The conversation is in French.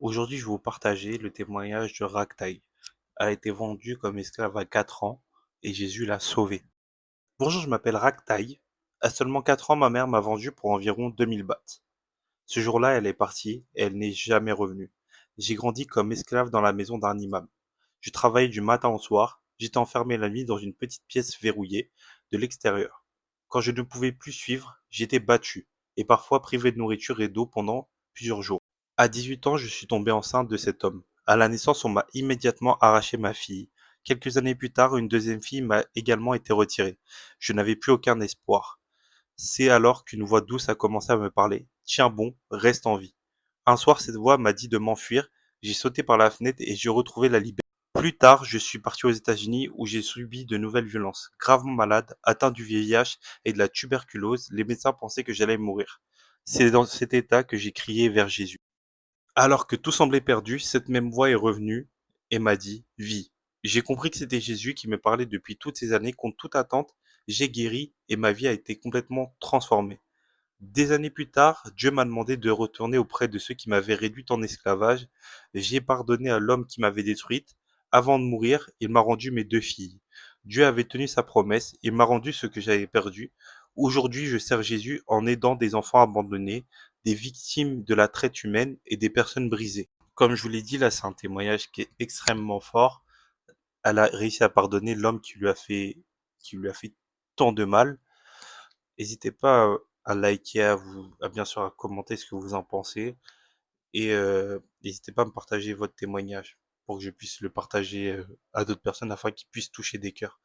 Aujourd'hui, je vais vous partager le témoignage de Ragtaï. Elle a été vendue comme esclave à 4 ans et Jésus l'a sauvée. Bonjour, je m'appelle Ragtaï. À seulement 4 ans, ma mère m'a vendue pour environ 2000 bahts. Ce jour-là, elle est partie et elle n'est jamais revenue. J'ai grandi comme esclave dans la maison d'un imam. Je travaillais du matin au soir. J'étais enfermé la nuit dans une petite pièce verrouillée de l'extérieur. Quand je ne pouvais plus suivre, j'étais battu et parfois privé de nourriture et d'eau pendant plusieurs jours. À 18 ans, je suis tombée enceinte de cet homme. À la naissance, on m'a immédiatement arraché ma fille. Quelques années plus tard, une deuxième fille m'a également été retirée. Je n'avais plus aucun espoir. C'est alors qu'une voix douce a commencé à me parler. Tiens bon, reste en vie. Un soir, cette voix m'a dit de m'enfuir. J'ai sauté par la fenêtre et j'ai retrouvé la liberté. Plus tard, je suis parti aux États-Unis où j'ai subi de nouvelles violences. Gravement malade, atteint du VIH et de la tuberculose, les médecins pensaient que j'allais mourir. C'est dans cet état que j'ai crié vers Jésus. Alors que tout semblait perdu, cette même voix est revenue et m'a dit: vis. J'ai compris que c'était Jésus qui me parlait depuis toutes ces années. Contre toute attente, j'ai guéri et ma vie a été complètement transformée. Des années plus tard, Dieu m'a demandé de retourner auprès de ceux qui m'avaient réduite en esclavage. J'ai pardonné à l'homme qui m'avait détruite. Avant de mourir, il m'a rendu mes deux filles. Dieu avait tenu sa promesse, il m'a rendu ce que j'avais perdu. Aujourd'hui, je sers Jésus en aidant des enfants abandonnés, des victimes de la traite humaine et des personnes brisées. Comme je vous l'ai dit, là, c'est un témoignage qui est extrêmement fort. Elle a réussi à pardonner l'homme qui lui a fait tant de mal. N'hésitez pas à liker, à bien sûr à commenter ce que vous en pensez et n'hésitez pas à me partager votre témoignage pour que je puisse le partager à d'autres personnes afin qu'ils puissent toucher des cœurs.